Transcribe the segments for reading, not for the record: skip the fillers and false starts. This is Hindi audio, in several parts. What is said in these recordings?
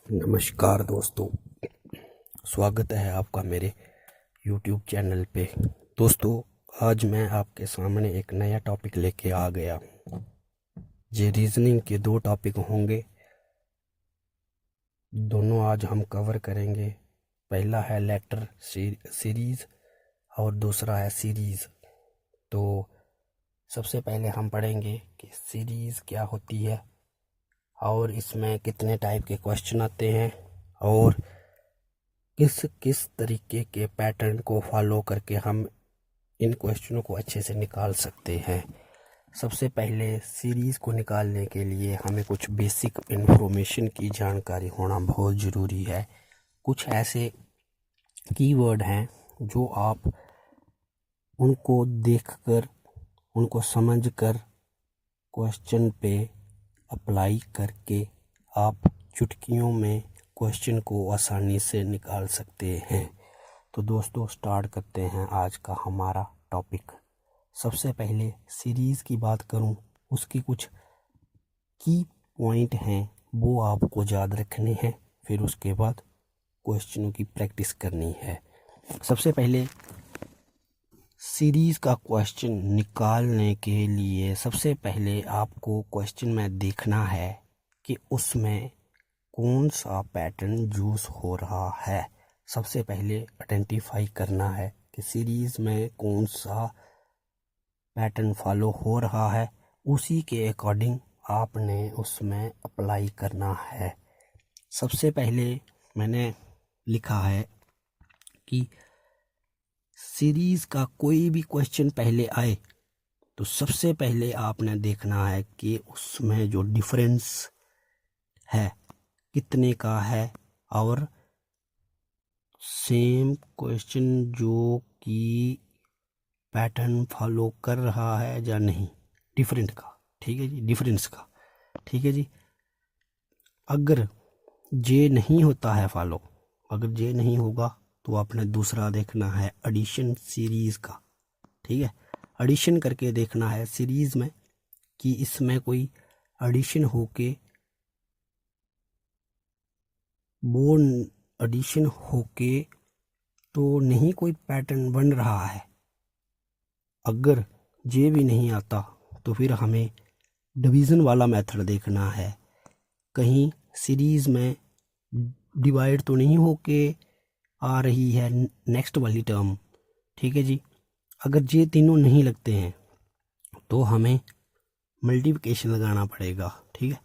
नमस्कार दोस्तों, स्वागत है आपका मेरे YouTube चैनल पे। दोस्तों, आज मैं आपके सामने एक नया टॉपिक लेके आ गया। ये रीजनिंग के दो टॉपिक होंगे, दोनों आज हम कवर करेंगे। पहला है लेटर सीरीज और दूसरा है सीरीज। तो सबसे पहले हम पढ़ेंगे कि सीरीज क्या होती है और इसमें कितने टाइप के क्वेश्चन आते हैं और किस किस तरीके के पैटर्न को फॉलो करके हम इन क्वेश्चनों को अच्छे से निकाल सकते हैं। सबसे पहले सीरीज़ को निकालने के लिए हमें कुछ बेसिक इन्फॉर्मेशन की जानकारी होना बहुत ज़रूरी है। कुछ ऐसे कीवर्ड हैं जो आप उनको देखकर, उनको समझकर क्वेश्चन पे अप्लाई करके आप चुटकियों में क्वेश्चन को आसानी से निकाल सकते हैं। तो दोस्तों, स्टार्ट करते हैं आज का हमारा टॉपिक। सबसे पहले सीरीज़ की बात करूं, उसकी कुछ की पॉइंट हैं वो आपको याद रखने हैं, फिर उसके बाद क्वेश्चनों की प्रैक्टिस करनी है। सबसे पहले सीरीज़ का क्वेश्चन निकालने के लिए सबसे पहले आपको क्वेश्चन में देखना है कि उसमें कौन सा पैटर्न यूज़ हो रहा है। सबसे पहले आइडेंटिफाई करना है कि सीरीज़ में कौन सा पैटर्न फॉलो हो रहा है, उसी के अकॉर्डिंग आपने उसमें अप्लाई करना है। सबसे पहले मैंने लिखा है कि सीरीज़ का कोई भी क्वेश्चन पहले आए तो सबसे पहले आपने देखना है कि उसमें जो डिफरेंस है कितने का है, और सेम क्वेश्चन जो कि पैटर्न फॉलो कर रहा है या नहीं, डिफरेंट का। ठीक है जी, डिफरेंस का। ठीक है जी। अगर जे नहीं होता है फॉलो, अगर जे नहीं होगा तो आपने दूसरा देखना है एडिशन सीरीज़ का। ठीक है, एडिशन करके देखना है सीरीज़ में कि इसमें कोई एडिशन होके वो एडिशन होके तो नहीं कोई पैटर्न बन रहा है। अगर ये भी नहीं आता तो फिर हमें डिवीज़न वाला मेथड देखना है, कहीं सीरीज़ में डिवाइड तो नहीं होके आ रही है नेक्स्ट वाली टर्म। ठीक है जी। अगर ये तीनों नहीं लगते हैं तो हमें मल्टीप्लिकेशन लगाना पड़ेगा। ठीक है,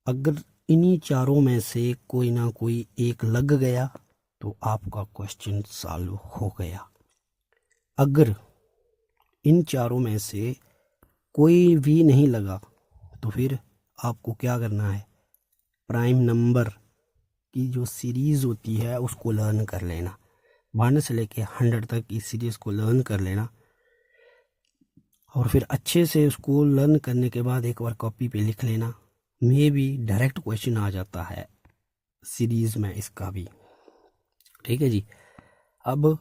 अगर इन्हीं चारों में से कोई ना कोई एक लग गया तो आपका क्वेश्चन सॉल्व हो गया। अगर इन चारों में से कोई भी नहीं लगा तो फिर आपको क्या करना है, प्राइम नंबर की जो सीरीज़ होती है उसको लर्न कर लेना। 1 से लेके 100 तक की सीरीज़ को लर्न कर लेना और फिर अच्छे से उसको लर्न करने के बाद एक बार कॉपी पे लिख लेना। मे भी डायरेक्ट क्वेश्चन आ जाता है सीरीज़ में इसका भी। ठीक है जी। अब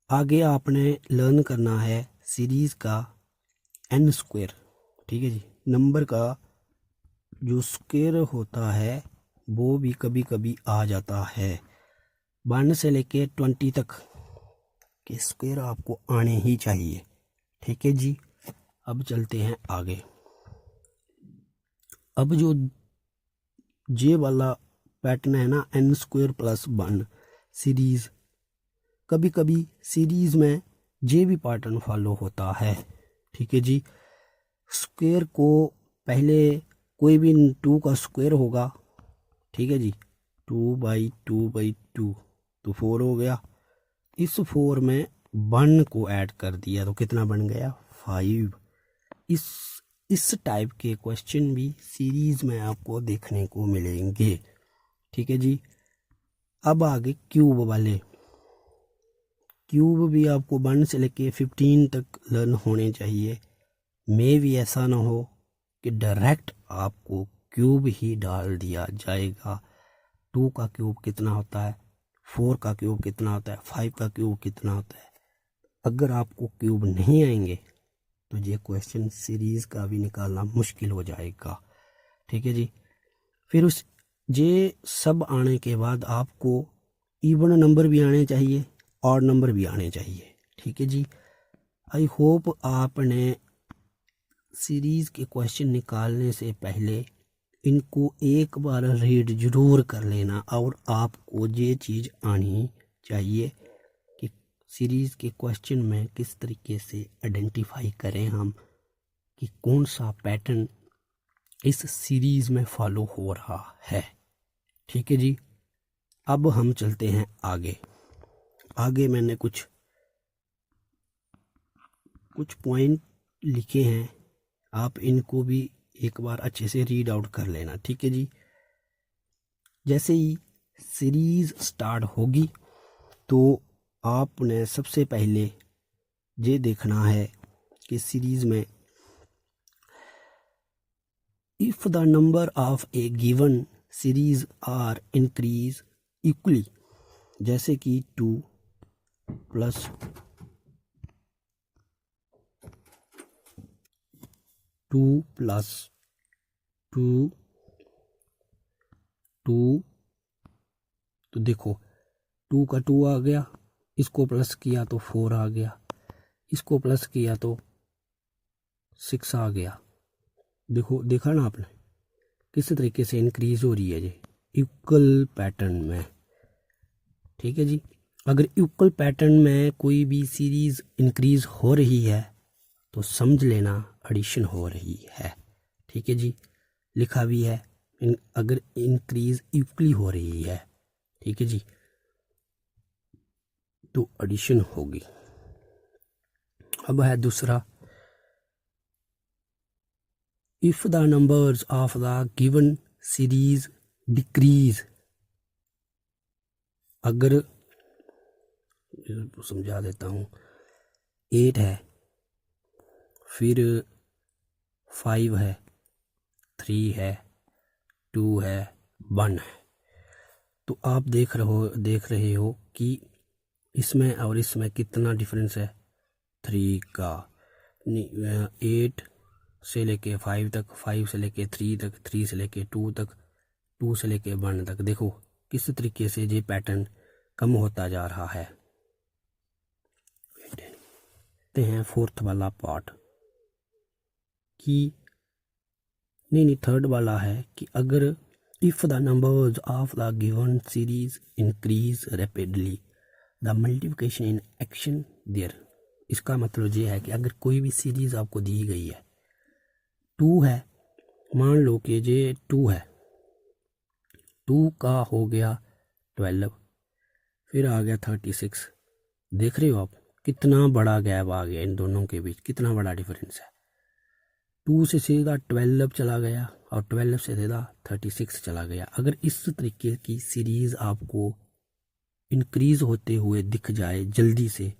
आगे आपने लर्न करना है सीरीज़ का n स्क्वायर। ठीक है जी, नंबर का जो स्क्वायर होता है वो भी कभी कभी आ जाता है। 1 से लेके 20 तक के स्क्वायर आपको आने ही चाहिए। ठीक है जी। अब चलते हैं आगे। अब जो जे वाला पैटर्न है ना, n स्क्वायर प्लस 1 सीरीज़, कभी कभी सीरीज़ में जे भी पैटर्न फॉलो होता है। ठीक है जी। स्क्वायर को पहले कोई भी 2 का स्क्वायर होगा। ठीक है जी, 2/2/2 तो 4 हो गया। इस 4 में 1 को ऐड कर दिया तो कितना बन गया, 5। इस टाइप के क्वेश्चन भी सीरीज में आपको देखने को मिलेंगे। ठीक है जी। अब आगे क्यूब वाले। क्यूब भी आपको 1 से लेके 15 तक लर्न होने चाहिए। मे भी ऐसा ना हो कि डायरेक्ट आपको क्यूब ही डाल दिया जाएगा। 2 का क्यूब कितना होता है, 4 का क्यूब कितना होता है, 5 का क्यूब कितना होता है। अगर आपको क्यूब नहीं आएंगे तो ये क्वेश्चन सीरीज का भी निकालना मुश्किल हो जाएगा। ठीक है जी। फिर उस ये सब आने के बाद आपको इवन नंबर भी आने चाहिए, ऑड नंबर भी आने चाहिए। ठीक है जी। आई होप आपने सीरीज़ के क्वेश्चन निकालने से पहले इनको एक बार रीड जरूर कर लेना, और आपको ये चीज़ आनी चाहिए कि सीरीज़ के क्वेश्चन में किस तरीके से आइडेंटिफाई करें हम कि कौन सा पैटर्न इस सीरीज़ में फॉलो हो रहा है। ठीक है जी। अब हम चलते हैं आगे। आगे मैंने कुछ पॉइंट लिखे हैं, आप इनको भी एक बार अच्छे से रीड आउट कर लेना। ठीक है जी। जैसे ही सीरीज़ स्टार्ट होगी तो आपने सबसे पहले ये देखना है कि सीरीज़ में if the number of a given series are increase equally, जैसे कि 2 प्लस 2 प्लस 2 2, तो देखो 2 का 2 आ गया, इसको प्लस किया तो 4 आ गया, इसको प्लस किया तो 6 आ गया। देखो, देखा ना आपने किस तरीके से इंक्रीज हो रही है ये इक्वल पैटर्न में। ठीक है जी। अगर इक्वल पैटर्न में कोई भी सीरीज इंक्रीज हो रही है तो समझ लेना एडिशन हो रही है। ठीक है जी। लिखा भी है अगर इंक्रीज इक्वली हो रही है, ठीक है जी, तो एडिशन होगी। अब है दूसरा, if the numbers of the given series decrease, अगर समझा देता हूँ, 8 है, फिर 5 है, 3 है, 2 है, 1 है, तो आप देख रहे हो कि इसमें और इसमें कितना डिफरेंस है। 3 का 8 से लेके 5 तक, 5 से लेके 3 तक, 3 से लेके 2 तक, 2 से लेके 1 तक। देखो किस तरीके से ये पैटर्न कम होता जा रहा है। देखते हैं फोर्थ वाला पार्ट कि नहीं, थर्ड वाला है कि अगर if the numbers of the given series increase rapidly the multiplication in action there. इसका मतलब ये है कि अगर कोई भी सीरीज आपको दी गई है, 2 है, मान लो कि ये 2 है, 2 का हो गया 12, फिर आ गया 36। देख रहे हो आप कितना बड़ा गैप आ गया इन दोनों के बीच, कितना बड़ा डिफरेंस है। 2 से सीधा 12 चला गया और 12 से सीधा 36 चला गया। अगर इस तरीके की सीरीज आपको इंक्रीज होते हुए दिख जाए जल्दी से,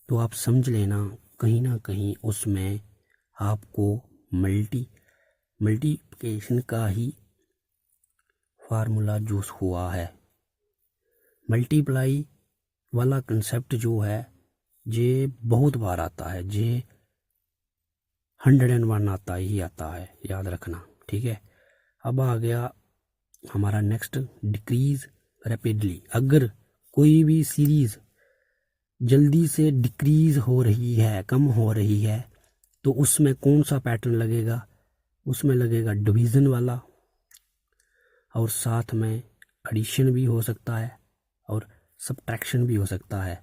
तो आप समझ लेना कहीं ना कहीं उसमें आपको मल्टीप्लिकेशन का ही फार्मूला यूज हुआ है। मल्टीप्लाई वाला कंसेप्ट जो है ये बहुत बार आता है, ये 101 आता ही आता है, याद रखना। ठीक है। अब आ गया हमारा नेक्स्ट, डिक्रीज रैपिडली। अगर कोई भी सीरीज जल्दी से डिक्रीज हो रही है, कम हो रही है, तो उसमें कौन सा पैटर्न लगेगा? उसमें लगेगा डिवीज़न वाला, और साथ में एडिशन भी हो सकता है और सब्ट्रैक्शन भी हो सकता है।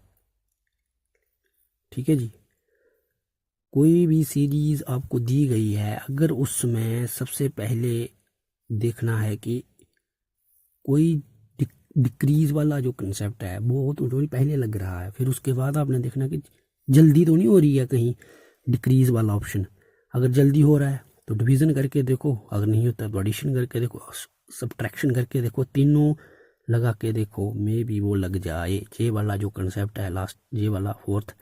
ठीक है जी। कोई भी सीरीज आपको दी गई है, अगर उसमें सबसे पहले देखना है कि कोई डिक्रीज वाला जो कंसेप्ट है वो तो थोड़ी पहले लग रहा है, फिर उसके बाद आपने देखना कि जल्दी तो नहीं हो रही है कहीं डिक्रीज वाला ऑप्शन। अगर जल्दी हो रहा है तो डिवीज़न करके देखो, अगर नहीं होता तो एडिशन करके देखो, सब्ट्रैक्शन करके देखो, तीनों लगा के देखो, मे भी वो लग जाए। ये वाला जो कंसेप्ट है लास्ट, ये वाला फोर्थ,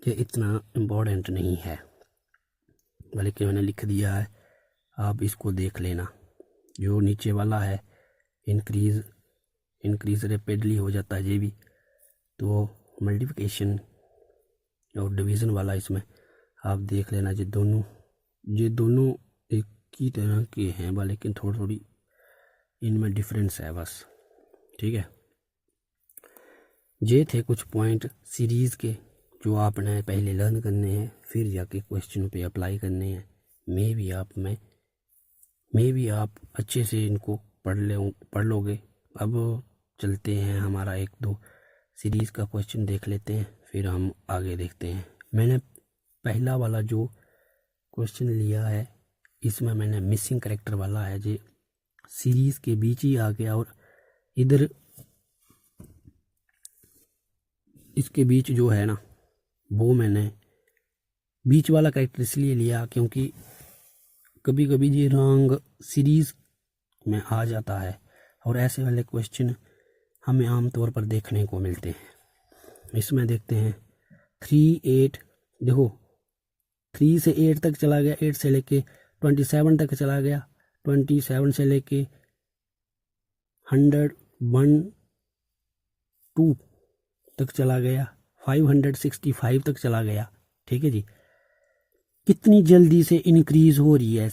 ये इतना इम्पोर्टेंट नहीं है, बल्कि मैंने लिख दिया है, आप इसको देख लेना। जो नीचे वाला है इंक्रीज रैपिडली हो जाता है ये भी, तो मल्टीप्लिकेशन और डिवीज़न वाला इसमें आप देख लेना। ये दोनों एक ही तरह के हैं, लेकिन थोड़ी इनमें डिफरेंस है बस, ठीक है। ये थे कुछ पॉइंट सीरीज़ के जो आपने पहले लर्न करने हैं, फिर जाके क्वेश्चनों पे अप्लाई करने हैं। मे भी आप अच्छे से इनको पढ़ लोगे। अब चलते हैं, हमारा एक दो सीरीज़ का क्वेश्चन देख लेते हैं, फिर हम आगे देखते हैं। मैंने पहला वाला जो क्वेश्चन लिया है, इसमें मैंने मिसिंग कैरेक्टर वाला है, जो सीरीज़ के बीच ही आ गया, और इधर इसके बीच जो है ना, वो मैंने बीच वाला कैरेक्टर इसलिए लिया क्योंकि कभी कभी ये रॉन्ग सीरीज़ में आ जाता है, और ऐसे वाले क्वेश्चन हमें आमतौर पर देखने को मिलते हैं। इसमें देखते हैं 3, 8, देखो 3 से 8 तक चला गया, 8 से लेके 27 तक चला गया, 27 से लेके 100, 1, 2 तक चला गया, 565 तक चला गया, ठीक है जी। कितनी जल्दी से इंक्रीज हो रही है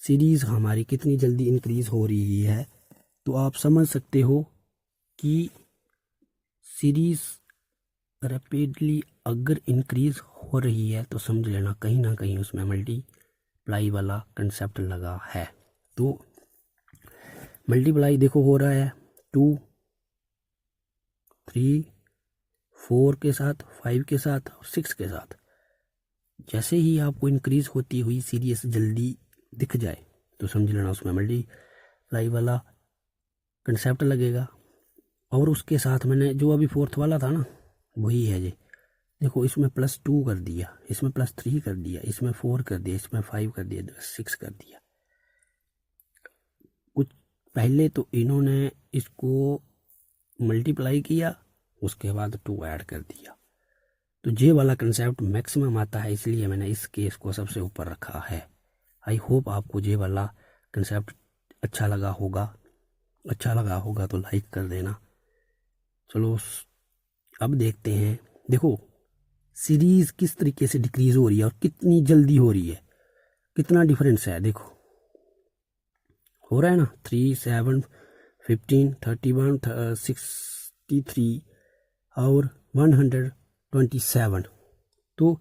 सीरीज़ हमारी, कितनी जल्दी इंक्रीज हो रही है, तो आप समझ सकते हो कि सीरीज़ रैपिडली अगर इंक्रीज हो रही है तो समझ लेना कहीं ना कहीं उसमें मल्टीप्लाई वाला कंसेप्ट लगा है। तो मल्टीप्लाई देखो हो रहा है 2, 3, 4 के साथ, 5 के साथ और 6 के साथ। जैसे ही आपको इंक्रीज होती हुई सीरीज जल्दी दिख जाए तो समझ लेना उसमें मल्टीप्लाई वाला कंसेप्ट लगेगा। और उसके साथ मैंने जो अभी 4th वाला था ना, वही है जी। देखो इसमें +2 कर दिया, इसमें +3 कर दिया, इसमें 4 कर दिया, इसमें 5 कर दिया, 6 कर दिया। कुछ पहले तो इन्होंने इसको मल्टीप्लाई किया, उसके बाद 2 ऐड कर दिया। तो ये वाला कंसेप्ट मैक्सिमम आता है, इसलिए मैंने इस केस को सबसे ऊपर रखा है। आई होप आपको ये वाला कंसेप्ट अच्छा लगा होगा तो लाइक कर देना। चलो अब देखते हैं, देखो सीरीज़ किस तरीके से डिक्रीज हो रही है और कितनी जल्दी हो रही है, कितना डिफरेंस है। देखो हो रहा है ना, 3, 7, 15, 31, 63 और 127। तो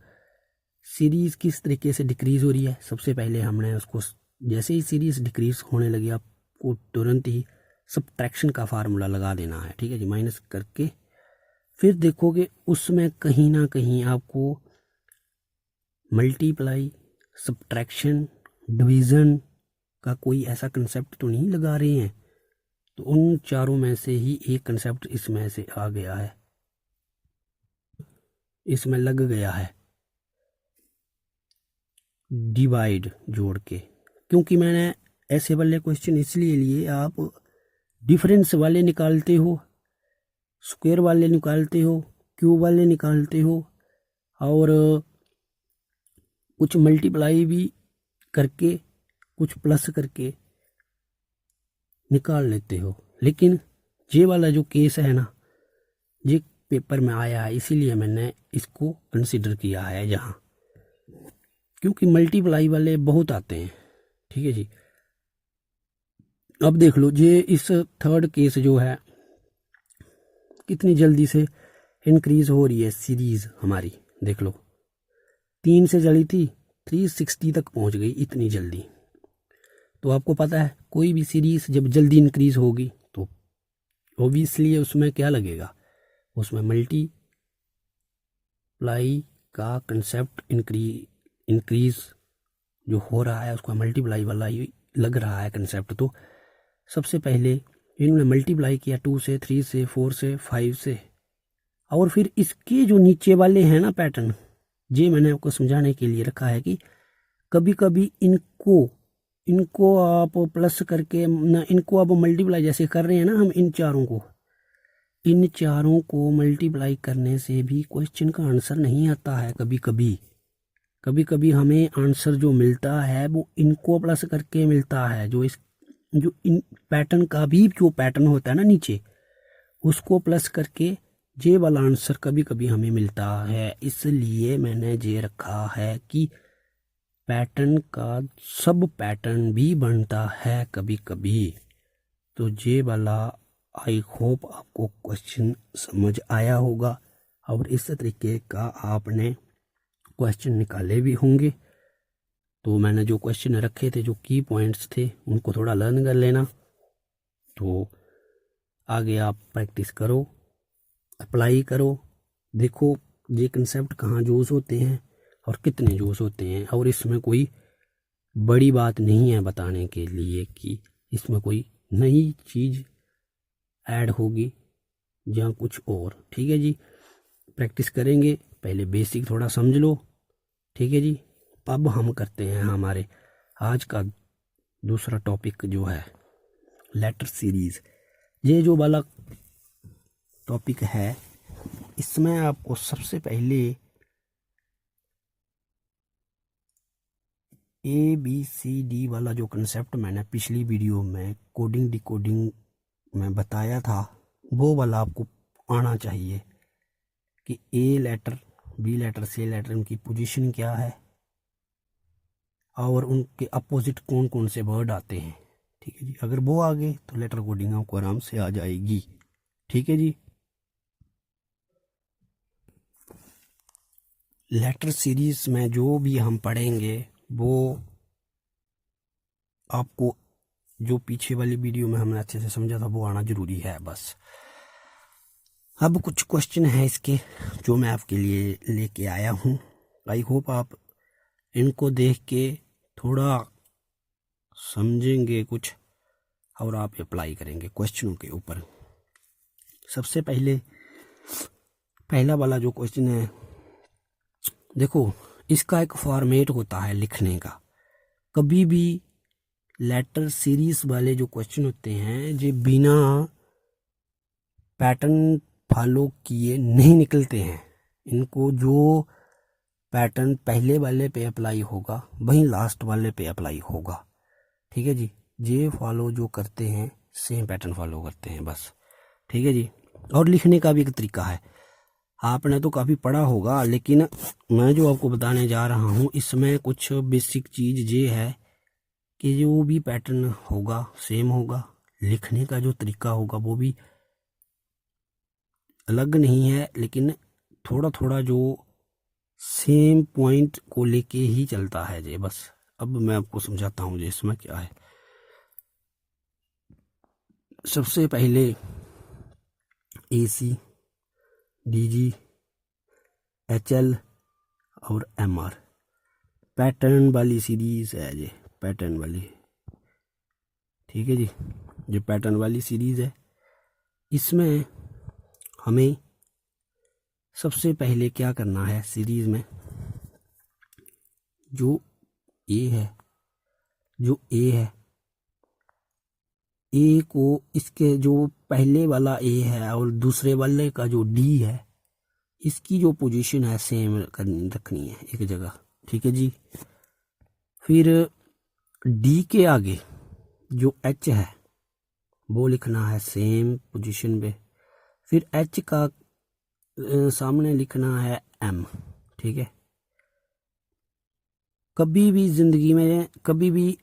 सीरीज़ किस तरीके से डिक्रीज़ हो रही है, सबसे पहले हमने उसको, जैसे ही सीरीज़ डिक्रीज़ होने लगी आपको तुरंत ही सब्ट्रैक्शन का फार्मूला लगा देना है, ठीक है जी, माइनस करके। फिर देखोगे उसमें कहीं ना कहीं आपको मल्टीप्लाई, सब्ट्रैक्शन, डिवीज़न का कोई ऐसा कंसेप्ट तो नहीं लगा रहे हैं। तो उन चारों में से ही एक कंसेप्ट इसमें से आ गया है, इसमें लग गया है, डिवाइड जोड़ के। क्योंकि मैंने ऐसे वाले क्वेश्चन इसलिए लिए, आप डिफरेंस वाले निकालते हो, स्क्वायर वाले निकालते हो, क्यूब वाले निकालते हो, और कुछ मल्टीप्लाई भी करके, कुछ प्लस करके निकाल लेते हो। लेकिन ये वाला जो केस है ना, ये पेपर में आया है, इसीलिए मैंने इसको कंसिडर किया है जहाँ, क्योंकि मल्टीप्लाई वाले बहुत आते हैं, ठीक है जी। अब देख लो ये इस थर्ड केस जो है, कितनी जल्दी से इंक्रीज हो रही है सीरीज हमारी। देख लो 3 से चली थी, 360 तक पहुंच गई इतनी जल्दी। तो आपको पता है कोई भी सीरीज जब जल्दी इंक्रीज होगी तो ऑब्वियसली उसमें क्या लगेगा, उसमें मल्टीप्लाई का कंसेप्ट इंक्रीज जो हो रहा है उसका मल्टीप्लाई वाला ही लग रहा है कंसेप्ट। तो सबसे पहले इन्होंने मल्टीप्लाई किया 2 से, 3 से, 4 से, 5 से, और फिर इसके जो नीचे वाले हैं ना पैटर्न, ये मैंने आपको समझाने के लिए रखा है कि कभी कभी इनको आप प्लस करके ना, इनको आप मल्टीप्लाई जैसे कर रहे हैं ना हम, इन चारों को मल्टीप्लाई करने से भी क्वेश्चन का आंसर नहीं आता है। कभी कभी हमें आंसर जो मिलता है वो इनको प्लस करके मिलता है, जो इन पैटर्न का भी जो पैटर्न होता है ना नीचे, उसको प्लस करके ये वाला आंसर कभी कभी हमें मिलता है। इसलिए मैंने ये रखा है कि पैटर्न का सब पैटर्न भी बनता है कभी कभी। तो ये वाला आई होप आपको क्वेश्चन समझ आया होगा और इस तरीके का आपने क्वेश्चन निकाले भी होंगे। तो मैंने जो क्वेश्चन रखे थे, जो की पॉइंट्स थे, उनको थोड़ा लर्न कर लेना। तो आगे आप प्रैक्टिस करो, अप्लाई करो, देखो ये कंसेप्ट कहाँ यूज़ होते हैं और कितने यूज़ होते हैं। और इसमें कोई बड़ी बात नहीं है बताने के लिए कि इसमें कोई नई चीज़ ऐड होगी या कुछ और। ठीक है जी, प्रैक्टिस करेंगे, पहले बेसिक थोड़ा समझ लो। ठीक है जी, अब हम करते हैं हमारे आज का दूसरा टॉपिक जो है लेटर सीरीज़। ये जो वाला टॉपिक है, इसमें आपको सबसे पहले ABCD वाला जो कंसेप्ट मैंने पिछली वीडियो में कोडिंग डिकोडिंग में बताया था, वो वाला आपको आना चाहिए कि A letter, B letter, C letter, उनकी पोजीशन क्या है और उनके अपोजिट कौन कौन से वर्ड आते हैं। ठीक है जी, अगर वो आ गए तो लेटर कोडिंग आपको आराम से आ जाएगी। ठीक है जी, लेटर सीरीज में जो भी हम पढ़ेंगे वो आपको जो पीछे वाली वीडियो में हमने अच्छे से समझा था वो आना जरूरी है बस। अब कुछ क्वेश्चन है इसके जो मैं आपके लिए लेके आया हूँ। आई होप आप इनको देख के थोड़ा समझेंगे कुछ और आप अप्लाई करेंगे क्वेश्चनों के ऊपर। सबसे पहला वाला जो क्वेश्चन है, देखो इसका एक फॉर्मेट होता है लिखने का। कभी भी लेटर सीरीज वाले जो क्वेश्चन होते हैं ये बिना पैटर्न फॉलो किए नहीं निकलते हैं। इनको जो पैटर्न पहले वाले पे अप्लाई होगा वहीं लास्ट वाले पे अप्लाई होगा। ठीक है जी, ये फॉलो जो करते हैं सेम पैटर्न फॉलो करते हैं बस। ठीक है जी, और लिखने का भी एक तरीका है, आपने तो काफ़ी पढ़ा होगा, लेकिन मैं जो आपको बताने जा रहा हूँ इसमें कुछ बेसिक चीज़ ये है कि जो भी पैटर्न होगा सेम होगा, लिखने का जो तरीका होगा वो भी अलग नहीं है, लेकिन थोड़ा थोड़ा जो सेम पॉइंट को लेके ही चलता है ये बस। अब मैं आपको समझाता हूँ ये इसमें क्या है। सबसे पहले AC, DG, HL और MR पैटर्न वाली सीरीज है ये, पैटर्न वाली। ठीक है जी, जो पैटर्न वाली सीरीज है इसमें हमें सबसे पहले क्या करना है, सीरीज में जो A है, A को इसके जो पहले वाला A है और दूसरे वाले का जो D है, इसकी जो पोजीशन है सेम रखनी है एक जगह। ठीक है जी, फिर D के आगे जो H है वो लिखना है सेम पोजीशन पे। फिर H का सामने लिखना है M। ठीक है, कभी भी जिंदगी में, कभी भी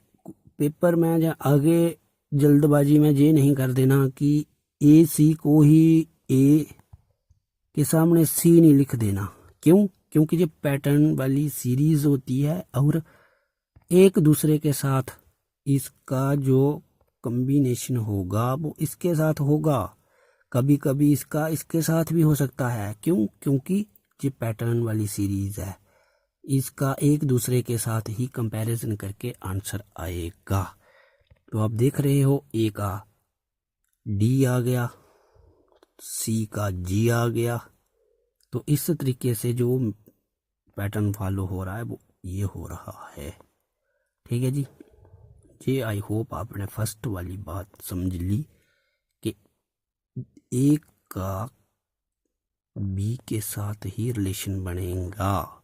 पेपर में या आगे जल्दबाजी में ये नहीं कर देना कि AC को ही A के सामने C नहीं लिख देना। क्यों? क्योंकि ये पैटर्न वाली सीरीज होती है और एक दूसरे के साथ इसका जो कॉम्बिनेशन होगा वो इसके साथ होगा, कभी कभी इसका इसके साथ भी हो सकता है। क्यों? क्योंकि ये पैटर्न वाली सीरीज है, इसका एक दूसरे के साथ ही कंपैरिजन करके आंसर आएगा। तो आप देख रहे हो A का D आ गया, C का G आ गया। तो इस तरीके से जो पैटर्न फॉलो हो रहा है वो ये हो रहा है। ठीक है जी, ये आई होप आपने फर्स्ट वाली बात समझ ली कि A का B के साथ ही रिलेशन बनेगा।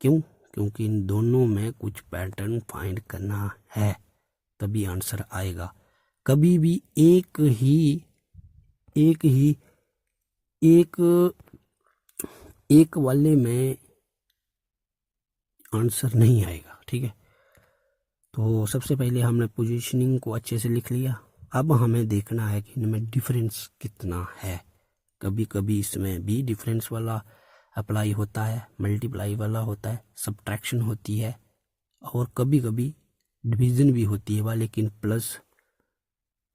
क्यों? क्योंकि इन दोनों में कुछ पैटर्न फाइंड करना है, तभी आंसर आएगा। कभी भी एक वाले में आंसर नहीं आएगा। ठीक है, तो सबसे पहले हमने पोजीशनिंग को अच्छे से लिख लिया। अब हमें देखना है कि इनमें डिफरेंस कितना है। कभी कभी इसमें भी डिफरेंस वाला अप्लाई होता है, मल्टीप्लाई वाला होता है, सब्ट्रैक्शन होती है और कभी कभी डिवीज़न भी होती है लेकिन प्लस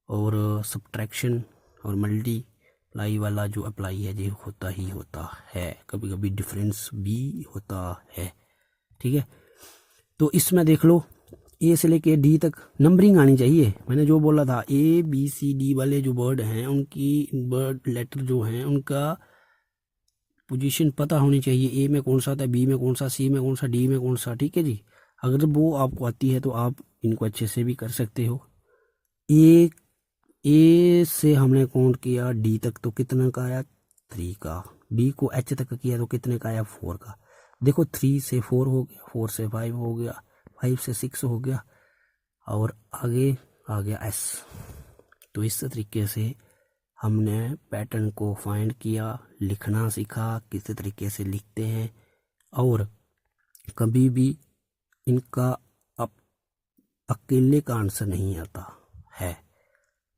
और सब्ट्रैक्शन और मल्टीप्लाई वाला जो अप्लाई है ये होता ही होता है। कभी कभी डिफरेंस भी होता है, ठीक है। तो इसमें देख लो ए से लेके डी तक नंबरिंग आनी चाहिए। मैंने जो बोला था ए बी सी डी वाले जो वर्ड हैं उनकी वर्ड लेटर जो हैं उनका पोजीशन पता होनी चाहिए। ए में कौन सा था, बी में कौन सा, सी में कौन सा, डी में कौन सा, ठीक है जी। अगर वो आपको आती है तो आप इनको अच्छे से भी कर सकते हो। ए से हमने काउंट किया डी तक तो कितने का आया 3 का, डी को एच तक किया तो कितने का आया 4 का। देखो 3 से 4 हो गया, 4 से 5 हो गया, 5 से 6 हो गया और आगे आ गया एस। तो इस तरीके से हमने पैटर्न को फाइंड किया, लिखना सीखा किस तरीके से लिखते हैं। और कभी भी इनका अकेले का आंसर नहीं आता है,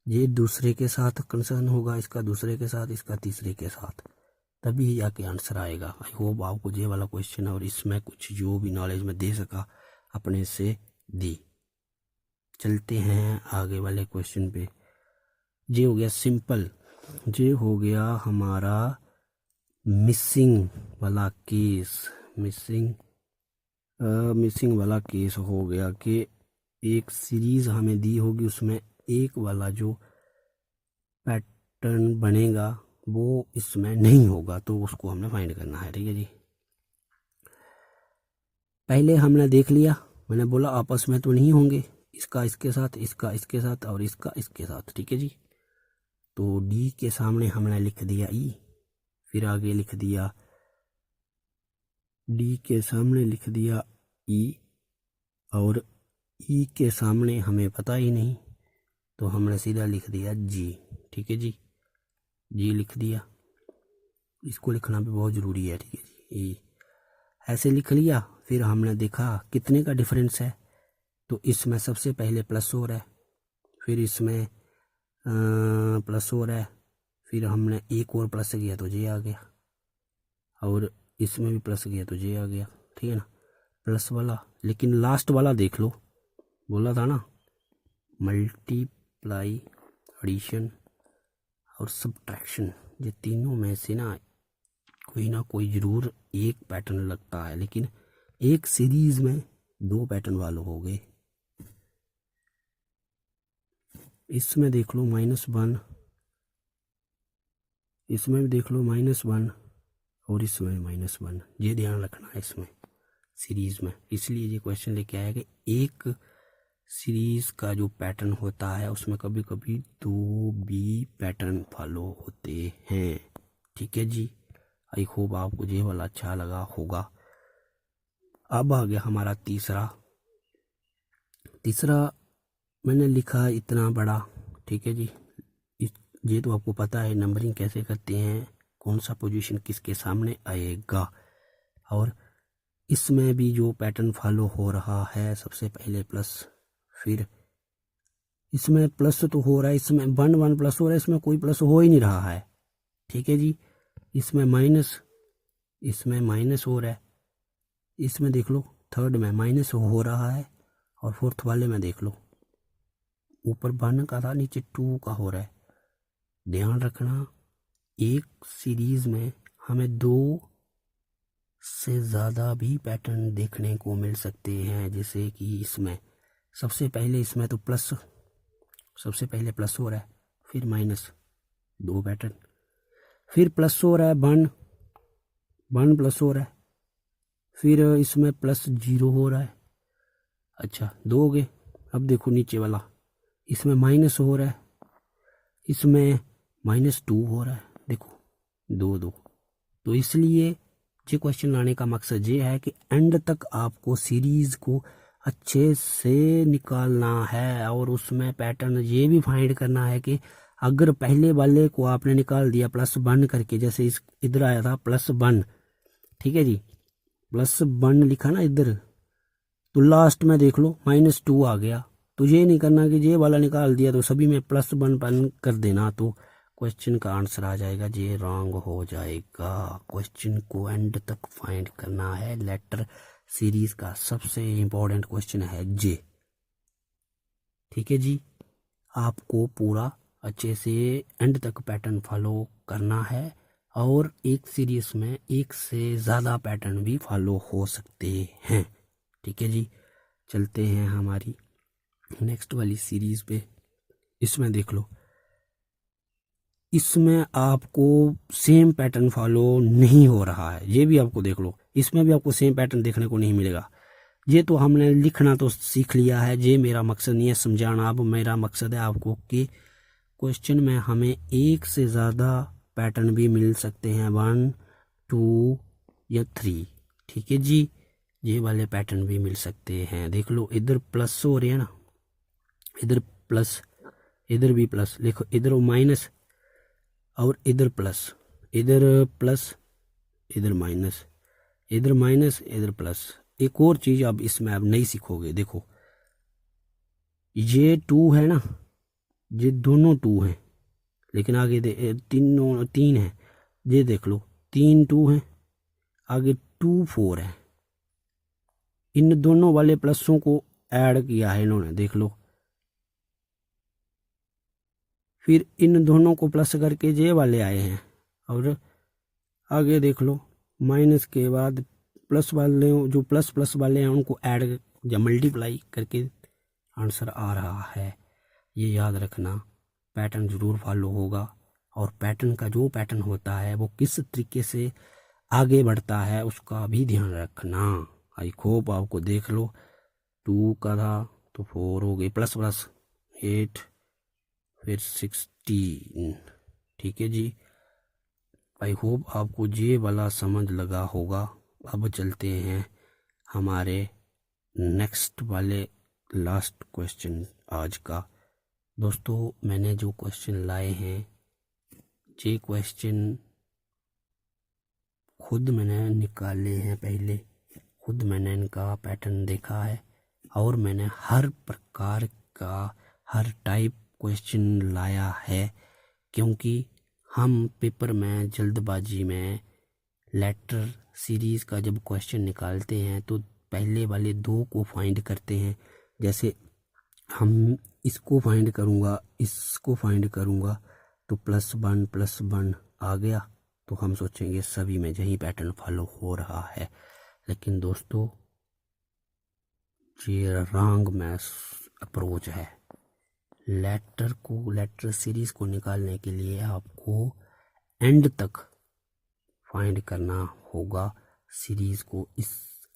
ये दूसरे के साथ कंसर्न होगा, इसका दूसरे के साथ, इसका तीसरे के साथ, तभी जाके आंसर आएगा। आई होप आपको ये वाला क्वेश्चन और इसमें कुछ जो भी नॉलेज में दे सका अपने से दी। चलते हैं आगे वाले क्वेश्चन पे। ये हो गया सिंपल, ये हो गया हमारा मिसिंग वाला केस। मिसिंग वाला केस हो गया कि एक सीरीज हमें दी होगी, उसमें एक वाला जो पैटर्न बनेगा वो इसमें नहीं होगा, तो उसको हमने फाइंड करना है, ठीक है जी। पहले हमने देख लिया, मैंने बोला आपस में तो नहीं होंगे, इसका इसके साथ, इसका इसके साथ और इसका इसके साथ, ठीक है जी। तो डी के सामने हमने लिख दिया ई, फिर आगे लिख दिया डी के सामने लिख दिया ई, और ई के सामने हमें पता ही नहीं तो हमने सीधा लिख दिया जी, ठीक है जी। जी लिख दिया, इसको लिखना भी बहुत ज़रूरी है, ठीक है जी। ई ऐसे लिख लिया, फिर हमने देखा कितने का डिफरेंस है, तो इसमें सबसे पहले प्लस हो रहा है, फिर इसमें प्लस हो रहा है, फिर हमने एक और प्लस किया तो ये आ गया, और इसमें भी प्लस किया तो ये आ गया, ठीक है ना, प्लस वाला। लेकिन लास्ट वाला देख लो, बोला था ना मल्टीप्लाई, एडिशन और सब्ट्रैक्शन, ये तीनों में से ना कोई ज़रूर एक पैटर्न लगता है, लेकिन एक सीरीज में 2 पैटर्न वाले हो गए। इसमें देख लो -1, इसमें भी देख लो -1 और इसमें -1, ये ध्यान रखना है इसमें सीरीज में। इसलिए ये क्वेश्चन लेके आया कि एक सीरीज का जो पैटर्न होता है उसमें कभी कभी 2 भी पैटर्न फॉलो होते हैं, ठीक है जी। आई होप आपको ये वाला अच्छा लगा होगा। अब आ गया हमारा तीसरा मैंने लिखा इतना बड़ा, ठीक है जी। ये तो आपको पता है नंबरिंग कैसे करते हैं, कौन सा पोजीशन किसके सामने आएगा। और इसमें भी जो पैटर्न फॉलो हो रहा है, सबसे पहले प्लस, फिर इसमें प्लस तो हो रहा है, इसमें 1 प्लस हो रहा है, इसमें कोई प्लस हो ही नहीं रहा है, ठीक है जी। इसमें माइनस, इसमें माइनस हो रहा है, इसमें देख लो थर्ड में माइनस हो रहा है, और फोर्थ वाले में देख लो ऊपर 1 का था, नीचे 2 का हो रहा है। ध्यान रखना एक सीरीज में हमें 2 से ज़्यादा भी पैटर्न देखने को मिल सकते हैं। जैसे कि इसमें सबसे पहले इसमें तो प्लस, सबसे पहले प्लस हो रहा है, फिर माइनस, 2 पैटर्न, फिर प्लस हो रहा है 1 प्लस हो रहा है, फिर इसमें +0 हो रहा है, अच्छा 2 हो गए। अब देखो नीचे वाला, इसमें माइनस हो रहा है, इसमें -2 हो रहा है, देखो 2 तो इसलिए ये क्वेश्चन लाने का मकसद ये है कि एंड तक आपको सीरीज को अच्छे से निकालना है, और उसमें पैटर्न ये भी फाइंड करना है कि अगर पहले वाले को आपने निकाल दिया +1 करके, जैसे इस इधर आया था +1, ठीक है जी, +1 लिखा ना इधर, तो लास्ट में देख लो -2 आ गया। तो ये नहीं करना कि ये वाला निकाल दिया तो सभी में +1 कर देना, तो क्वेश्चन का आंसर आ जाएगा, ये रॉन्ग हो जाएगा। क्वेश्चन को एंड तक फाइंड करना है। लेटर सीरीज का सबसे इम्पोर्टेंट क्वेश्चन है जे। ठीक है जी, आपको पूरा अच्छे से एंड तक पैटर्न फॉलो करना है, और एक सीरीज में एक से ज़्यादा पैटर्न भी फॉलो हो सकते हैं। ठीक है जी, चलते हैं हमारी नेक्स्ट वाली सीरीज पे। इसमें देख लो, इसमें आपको सेम पैटर्न फॉलो नहीं हो रहा है, ये भी आपको देख लो, इसमें भी आपको सेम पैटर्न देखने को नहीं मिलेगा। ये तो हमने लिखना तो सीख लिया है, ये मेरा मकसद नहीं है समझाना। अब मेरा मकसद है आपको कि क्वेश्चन में हमें एक से ज़्यादा पैटर्न भी मिल सकते हैं, 1 2 या 3। ठीक है जी, ये वाले पैटर्न भी मिल सकते हैं। देख लो, इधर प्लस हो रहे हैं ना, इधर प्लस, इधर भी प्लस, लिखो इधर माइनस और इधर प्लस, इधर प्लस, इधर माइनस, इधर माइनस, इधर प्लस। एक और चीज़ अब इसमें आप नहीं सीखोगे, देखो ये 2 है ना, ये दोनों 2 हैं, लेकिन आगे तीन है। ये देख लो, 3 2 हैं, आगे 2 4 है। इन दोनों वाले प्लसों को ऐड किया है इन्होंने, देख लो। फिर इन दोनों को प्लस करके ये वाले आए हैं, और आगे देख लो, माइनस के बाद प्लस वाले, जो प्लस प्लस वाले हैं उनको ऐड या मल्टीप्लाई करके आंसर आ रहा है। ये याद रखना, पैटर्न ज़रूर फॉलो होगा, और पैटर्न का जो पैटर्न होता है वो किस तरीके से आगे बढ़ता है उसका भी ध्यान रखना। आई होप आपको देख लो, 2 का था तो 4 हो गई, प्लस प्लस 8, फिर 16। ठीक है जी, आई होप आपको ये वाला समझ लगा होगा। अब चलते हैं हमारे नेक्स्ट वाले लास्ट क्वेश्चन आज का। दोस्तों, मैंने जो क्वेश्चन लाए हैं, ये क्वेश्चन खुद मैंने निकाले हैं, पहले खुद मैंने इनका पैटर्न देखा है, और मैंने हर प्रकार का, हर टाइप क्वेश्चन लाया है, क्योंकि हम पेपर में जल्दबाजी में लेटर सीरीज़ का जब क्वेश्चन निकालते हैं तो पहले वाले 2 को फाइंड करते हैं। जैसे हम इसको फाइंड करूँगा, इसको फाइंड करूँगा, तो +1 आ गया, तो हम सोचेंगे सभी में यही पैटर्न फॉलो हो रहा है। लेकिन दोस्तों, ये रॉन्ग मैथ अप्रोच है। लेटर सीरीज को निकालने के लिए आपको एंड तक फाइंड करना होगा सीरीज को, इस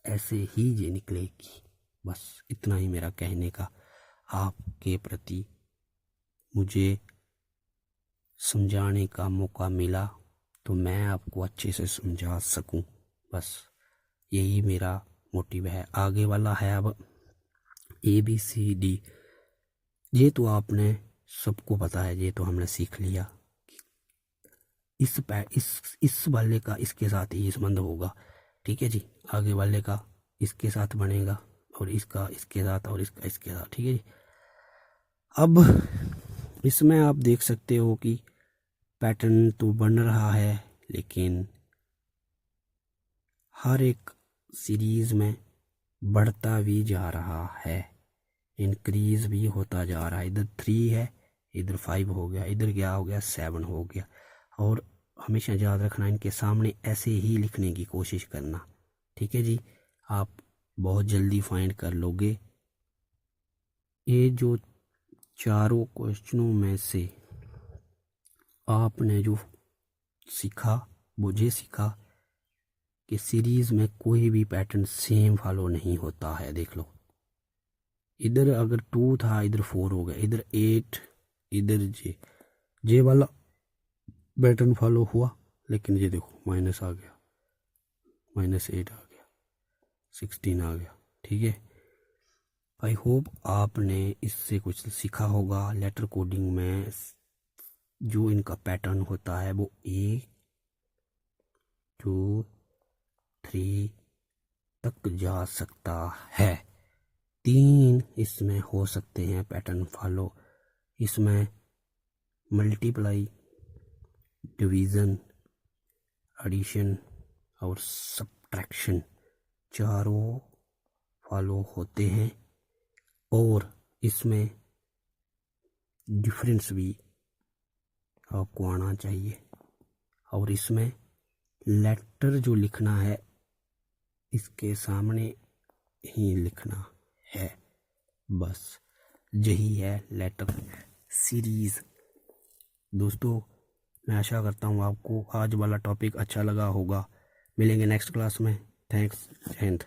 ऐसे ही ये निकलेगी। बस इतना ही मेरा कहने का आपके प्रति मुझे समझाने का मौका मिला, तो मैं आपको अच्छे से समझा सकूं, बस यही मेरा मोटिव है। आगे वाला है अब ABCD, ये तो आपने सबको पता है, ये तो हमने सीख लिया। इस वाले का इसके साथ ही संबंध होगा। ठीक है जी, आगे वाले का इसके साथ बनेगा, और इसका इसके साथ, और इसका इसके साथ। ठीक है जी, अब इसमें आप देख सकते हो कि पैटर्न तो बन रहा है, लेकिन हर एक सीरीज में बढ़ता भी जा रहा है, इंक्रीज भी होता जा रहा है। इधर 3 है, इधर 5 हो गया, इधर क्या हो गया, 7 हो गया। और हमेशा याद रखना, इनके सामने ऐसे ही लिखने की कोशिश करना। ठीक है जी, आप बहुत जल्दी फाइंड कर लोगे। ये जो चारों क्वेश्चनों में से आपने जो सीखा, मुझे सीखा कि सीरीज में कोई भी पैटर्न सेम फॉलो नहीं होता है। देख लो, इधर अगर 2 था, इधर 4 हो गया, इधर 8, इधर जे वाला पैटर्न फॉलो हुआ, लेकिन ये देखो माइनस आ गया, -8 आ गया, 16 आ गया। ठीक है, आई होप आपने इससे कुछ सीखा होगा। लेटर कोडिंग में जो इनका पैटर्न होता है वो 1 2 3 तक जा सकता है। 3 इसमें हो सकते हैं पैटर्न फॉलो। इसमें मल्टीप्लाई, डिवीज़न, एडिशन और सब्ट्रैक्शन चारों फॉलो होते हैं। और इसमें डिफरेंस भी आपको आना चाहिए। और इसमें लेटर जो लिखना है इसके सामने ही लिखना है, बस यही है लेटर सीरीज़। दोस्तों, मैं आशा करता हूँ आपको आज वाला टॉपिक अच्छा लगा होगा। मिलेंगे नेक्स्ट क्लास में। Thanks and